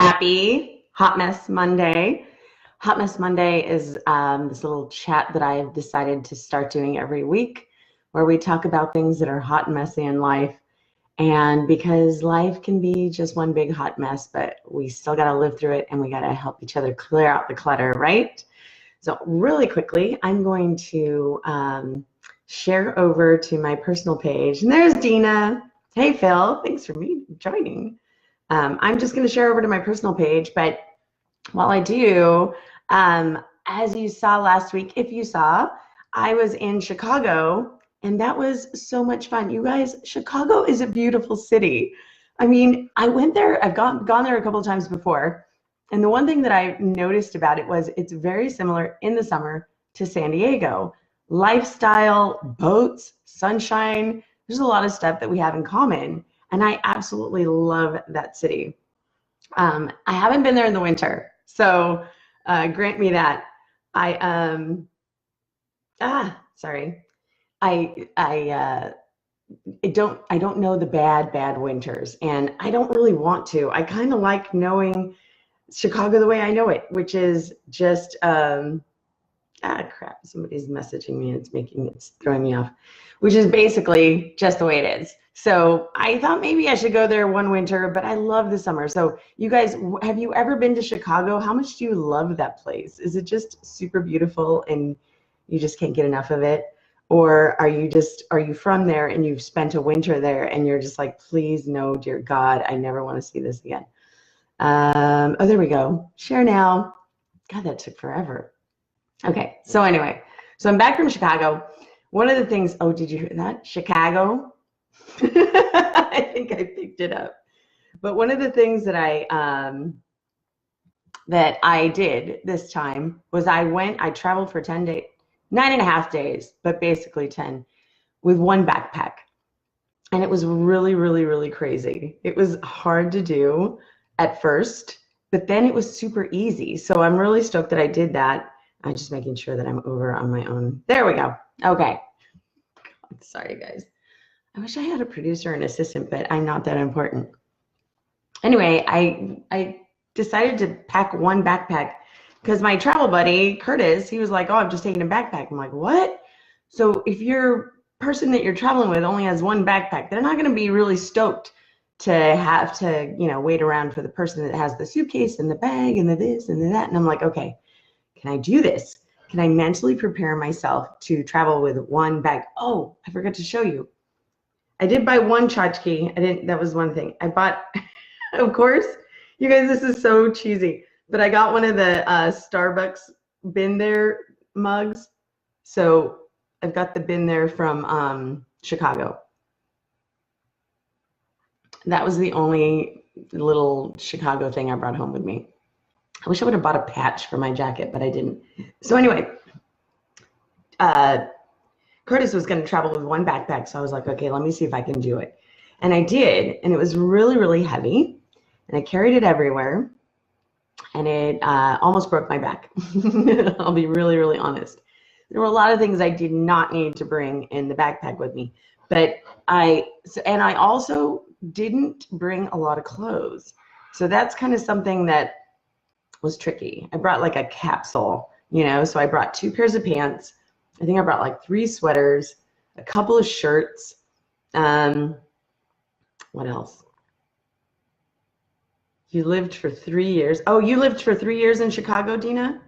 Happy Hot Mess Monday. Hot Mess Monday is this little chat that I've decided to start doing every week where we talk about things that are hot and messy in life. And because life can be just one big hot mess, but we still got to live through it and we got to help each other clear out the clutter, right? So, really quickly, I'm going to share over to my personal page. And there's Dina. Hey, Phil. Thanks for me joining. I'm just going to share over to my personal page, but while I do, as you saw last week, if you saw, I was in Chicago, and that was so much fun. You guys, Chicago is a beautiful city. I mean, I went there, I've gone there a couple of times before, and the one thing that I noticed about it was it's very similar in the summer to San Diego. Lifestyle, boats, sunshine, there's a lot of stuff that we have in common. And I absolutely love that city. I haven't been there in the winter, so grant me that. I sorry. I don't know the bad winters, and I don't really want to. I kind of like knowing Chicago the way I know it, which is just crap, somebody's messaging me and it's throwing me off, which is basically just the way it is. So I thought maybe I should go there one winter, but I love the summer. So you guys, have you ever been to Chicago? How much do you love that place? Is it just super beautiful and you just can't get enough of it? Or are you from there and you've spent a winter there and you're just like, please no, dear God, I never want to see this again. Oh, there we go. Share now. God, that took forever. Okay, so anyway, so I'm back from Chicago. One of the things, oh, did you hear that? Chicago? I think I picked it up. But one of the things that I did this time was I traveled for 10 days, 9.5 days, but basically 10, with one backpack. And it was really, really, really crazy. It was hard to do at first, but then it was super easy. So I'm really stoked that I did that. I'm just making sure that I'm over on my own. There we go. Okay. Sorry, guys. I wish I had a producer and assistant, but I'm not that important. Anyway, I decided to pack one backpack because my travel buddy, Curtis, he was like, oh, I'm just taking a backpack. I'm like, what? So if your person that you're traveling with only has one backpack, they're not going to be really stoked to have to, wait around for the person that has the suitcase and the bag and the this and the that. And I'm like, okay, can I do this? Can I mentally prepare myself to travel with one bag? Oh, I forgot to show you. I did buy one tchotchke. That was one thing. I bought, of course, you guys, this is so cheesy, but I got one of the Starbucks Been There mugs. So I've got the Been There from Chicago. That was the only little Chicago thing I brought home with me. I wish I would have bought a patch for my jacket, but I didn't. So anyway, Curtis was going to travel with one backpack. So I was like, okay, let me see if I can do it. And I did. And it was really, really heavy. And I carried it everywhere. And it almost broke my back. I'll be really, really honest. There were a lot of things I did not need to bring in the backpack with me. But I also didn't bring a lot of clothes. So that's kind of something that was tricky. I brought like a capsule, so I brought 2 pairs of pants. I think I brought like 3 sweaters, a couple of shirts. What else? You lived for 3 years. Oh, you lived for 3 years in Chicago, Dina?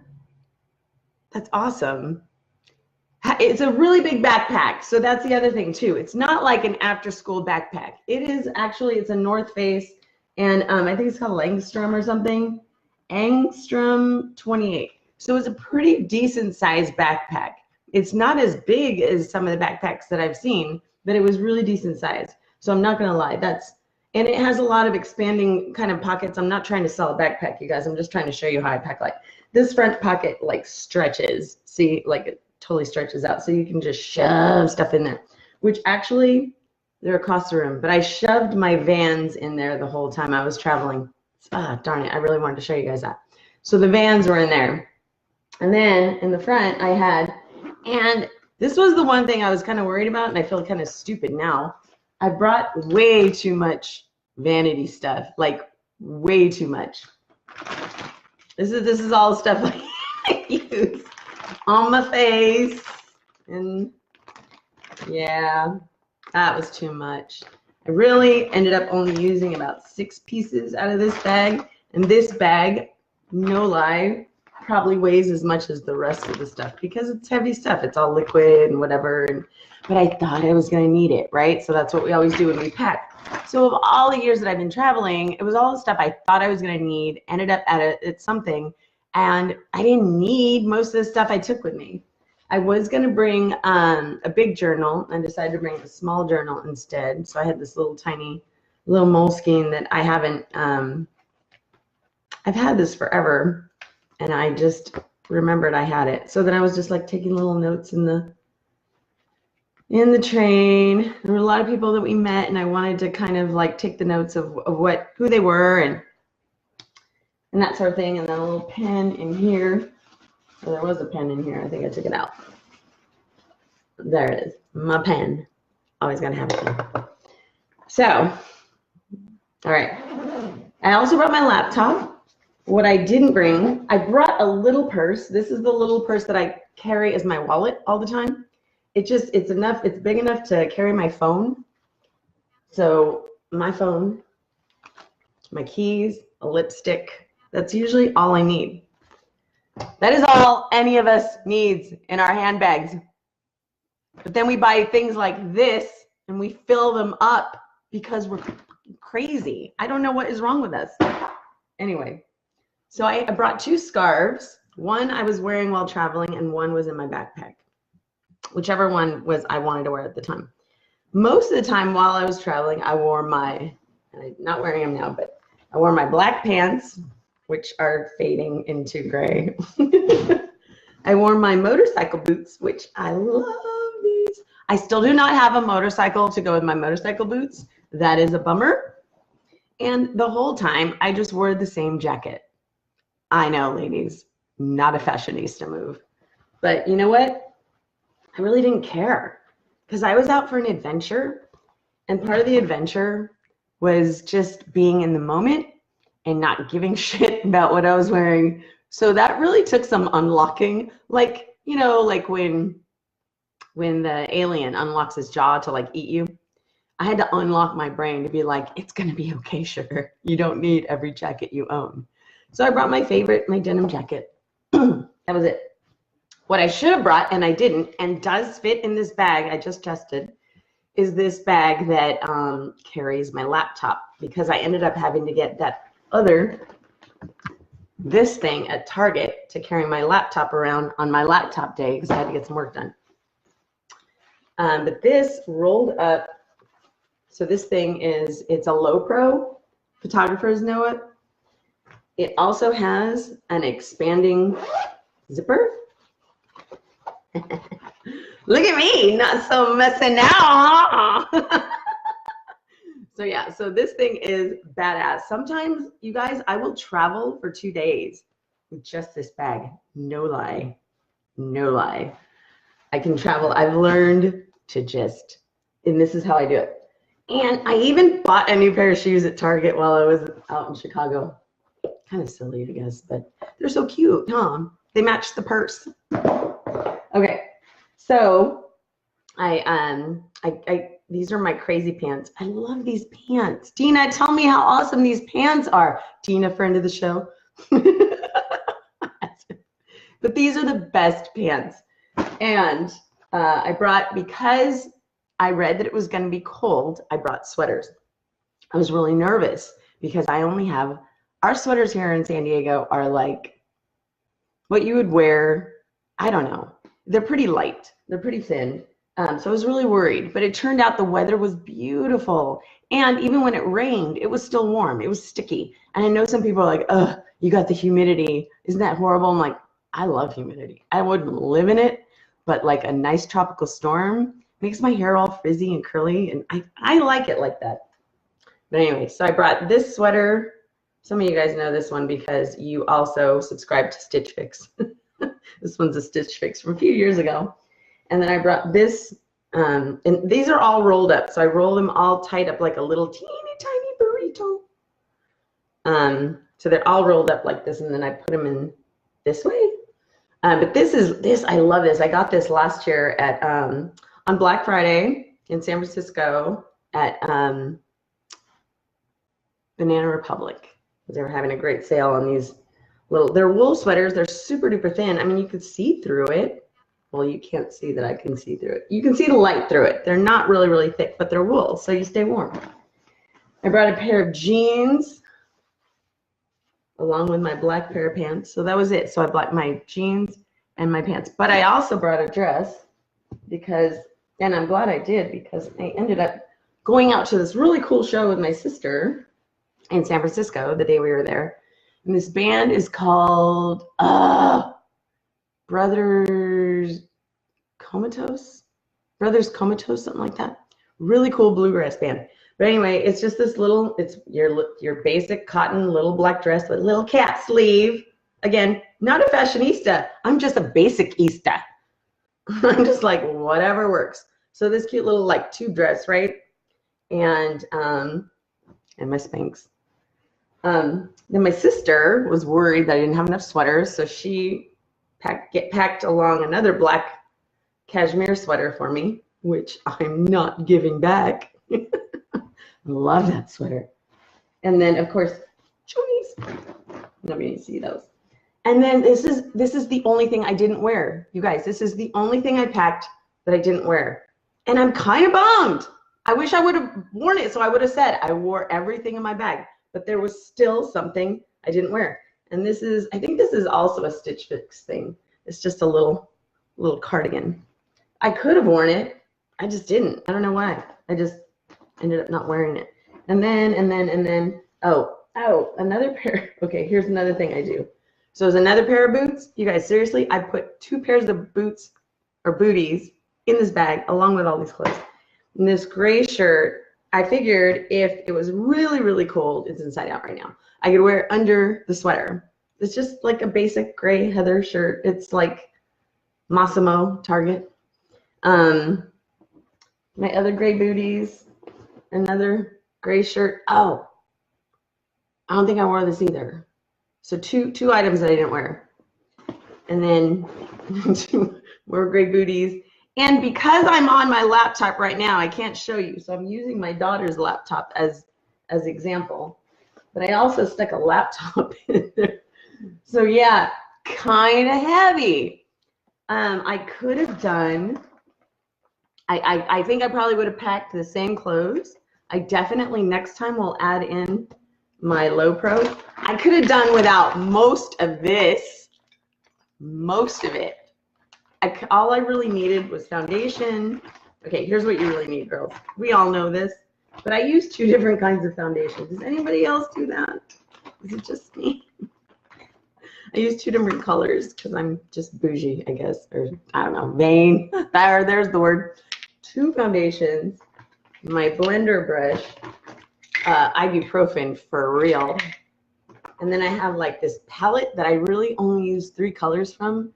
That's awesome. It's a really big backpack. So that's the other thing too. It's not like an after school backpack. It's a North Face, and I think it's called Angstrom or something. Angstrom 28. So it's a pretty decent sized backpack. It's not as big as some of the backpacks that I've seen, but it was really decent size. So I'm not going to lie. And it has a lot of expanding kind of pockets. I'm not trying to sell a backpack, you guys. I'm just trying to show you how I pack. Like this front pocket like stretches. See, like it totally stretches out. So you can just shove stuff in there, which actually they're across the room. But I shoved my Vans in there the whole time I was traveling. Darn it, I really wanted to show you guys that. So the Vans were in there. And then in the front and this was the one thing I was kind of worried about, and I feel kind of stupid now. I brought way too much vanity stuff, like way too much. This is all stuff I use on my face. And yeah, that was too much. I really ended up only using about 6 pieces out of this bag. And this bag, no lie, probably weighs as much as the rest of the stuff because it's heavy stuff. It's all liquid and whatever. But I thought I was going to need it, right? So that's what we always do when we pack. So of all the years that I've been traveling, it was all the stuff I thought I was going to need, ended up at something, and I didn't need most of the stuff I took with me. I was going to bring a big journal and decided to bring a small journal instead. So I had this little tiny little Moleskine that I haven't, I've had this forever, and I just remembered I had it. So then I was just like taking little notes in the train. There were a lot of people that we met, and I wanted to kind of like take the notes of who they were and that sort of thing. And then a little pen in here. Well, there was a pen in here. I think I took it out. There it is. My pen. Always gotta have a pen. So, all right. I also brought my laptop. What I didn't bring, I brought a little purse. This is the little purse that I carry as my wallet all the time. It's big enough to carry my phone. So my phone, my keys, a lipstick, that's usually all I need. That is all any of us needs in our handbags. But then we buy things like this and we fill them up because we're crazy. I don't know what is wrong with us. Anyway, so I brought 2 scarves. One I was wearing while traveling and one was in my backpack. Whichever one was I wanted to wear at the time. Most of the time while I was traveling, I wore and I'm not wearing them now, but I wore my black pants, which are fading into gray. I wore my motorcycle boots, which I love these. I still do not have a motorcycle to go with my motorcycle boots. That is a bummer. And the whole time, I just wore the same jacket. I know, ladies, not a fashionista move. But you know what? I really didn't care because I was out for an adventure, and part of the adventure was just being in the moment and not giving shit about what I was wearing. So that really took some unlocking, like, you know, like when the alien unlocks his jaw to like eat you. I had to unlock my brain to be like, it's gonna be okay, sugar. You don't need every jacket you own. So I brought my denim jacket. That was it. What I should have brought, and I didn't, and does fit in this bag I just tested, is this bag that carries my laptop, because I ended up having to get this thing at Target to carry my laptop around on my laptop day because I had to get some work done. But this rolled up, so this thing it's a low pro, photographers know it. It also has an expanding zipper. Look at me, not so messy now. So yeah, so this thing is badass. Sometimes, you guys, I will travel for 2 days with just this bag. No lie. No lie. I can travel. I've learned to just, and this is how I do it. And I even bought a new pair of shoes at Target while I was out in Chicago. Kind of silly, I guess, but they're so cute, huh? They match the purse. Okay, so these are my crazy pants. I love these pants. Tina, tell me how awesome these pants are. Tina, friend of the show. But these are the best pants. And I brought, because I read that it was going to be cold, I brought sweaters. I was really nervous because I only have, our sweaters here in San Diego are like what you would wear, I don't know. They're pretty light. They're pretty thin. So I was really worried, but it turned out the weather was beautiful. And even when it rained, it was still warm. It was sticky. And I know some people are like, ugh, you got the humidity. Isn't that horrible? I'm like, I love humidity. I wouldn't live in it, but like a nice tropical storm makes my hair all frizzy and curly. And I like it like that. But anyway, so I brought this sweater. Some of you guys know this one because you also subscribe to Stitch Fix. This one's a Stitch Fix from a few years ago. And then I brought this, and these are all rolled up. So I roll them all tight up like a little teeny tiny burrito. So they're all rolled up like this, and then I put them in this way. But this, I love this. I got this last year at on Black Friday in San Francisco at Banana Republic. They were having a great sale on these they're wool sweaters. They're super duper thin. I mean, you could see through it. Well, you can't see that I can see through it. You can see the light through it. They're not really, really thick, but they're wool, so you stay warm. I brought a pair of jeans along with my black pair of pants. So that was it. So I bought my jeans and my pants. But I also brought a dress because, and I'm glad I did, because I ended up going out to this really cool show with my sister in San Francisco the day we were there. And this band is called Brothers Comatose, something like that. Really cool bluegrass band. But anyway, it's just this little, it's your basic cotton little black dress with little cat sleeve. Again, not a fashionista. I'm just a basic-ista. I'm just like, whatever works. So this cute little like tube dress, right? And my Spanx. Then my sister was worried that I didn't have enough sweaters, so she packed along another black cashmere sweater for me, which I'm not giving back. I love that sweater. And then of course, chonies. Nobody can see those. And then this is the only thing I didn't wear. You guys, this is the only thing I packed that I didn't wear. And I'm kind of bummed. I wish I would have worn it, so I would have said I wore everything in my bag, but there was still something I didn't wear. And this is, I think this is also a Stitch Fix thing. It's just a little cardigan. I could have worn it. I just didn't. I don't know why. I just ended up not wearing it. And then, oh, another pair. Okay, here's another thing I do. So there's another pair of boots. You guys, seriously, I put 2 pairs of boots or booties in this bag along with all these clothes. And this gray shirt, I figured if it was really, really cold, it's inside out right now, I could wear it under the sweater. It's just like a basic gray heather shirt. It's like Massimo, Target. My other gray booties, another gray shirt. Oh, I don't think I wore this either. So two items that I didn't wear. And then 2 more gray booties. And because I'm on my laptop right now, I can't show you. So I'm using my daughter's laptop as example. But I also stuck a laptop in there. So yeah, kind of heavy. I could have done, I think I probably would have packed the same clothes. I definitely next time will add in my low pro. I could have done without most of this, most of it. All I really needed was foundation. Okay, here's what you really need, girls. We all know this, but I use 2 different kinds of foundation. Does anybody else do that? Is it just me? I use 2 different colors because I'm just bougie, I guess, or I don't know, vain. There's the word. 2 foundations, my blender brush, ibuprofen for real, and then I have like this palette that I really only use 3 colors from.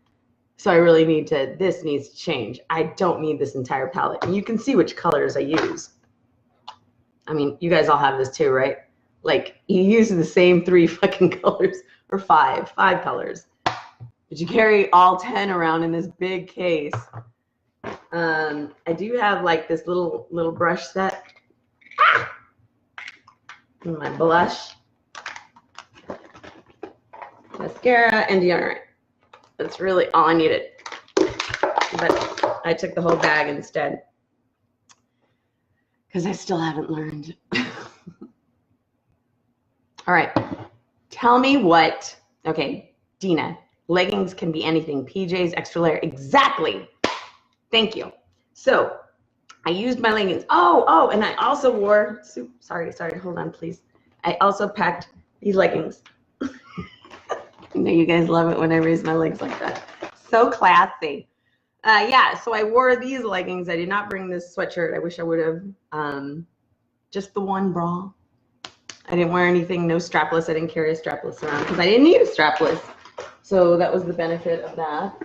So I really need to, this needs to change. I don't need this entire palette. And you can see which colors I use. I mean, you guys all have this too, right? Like, you use the same 3 fucking colors, or 5 colors. But you carry all 10 around in this big case. I do have like this little brush set. And my blush, mascara, and deodorant. That's really all I needed. But I took the whole bag instead because I still haven't learned. All right. Tell me what. Okay, Dina, leggings can be anything. PJs, extra layer. Exactly. Thank you. So I used my leggings. Oh, and I also wore, sorry, hold on, please. I also packed these leggings. I know you guys love it when I raise my legs like that. So classy. Yeah, so I wore these leggings. I did not bring this sweatshirt. I wish I would have. Just the one bra. I didn't wear anything, no strapless. I didn't carry a strapless around because I didn't need a strapless. So that was the benefit of that.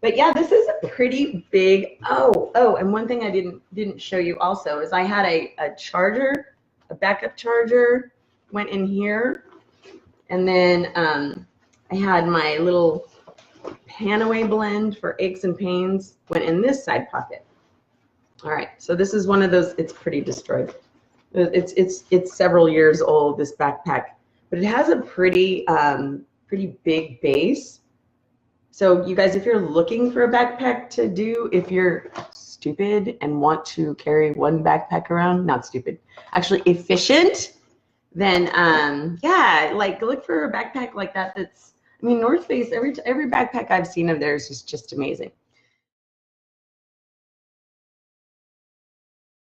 But yeah, this is a pretty big, oh, and one thing I didn't show you also is I had a charger, a backup charger, went in here. And then I had my little Panaway blend for aches and pains went in this side pocket. All right, so this is one of those, it's pretty destroyed. It's several years old, this backpack, but it has a pretty big base. So you guys, if you're looking for a backpack to do, if you're stupid and want to carry one backpack around, not stupid, actually efficient, then yeah, like look for a backpack like that. That's, I mean, North Face, every backpack I've seen of theirs is just amazing.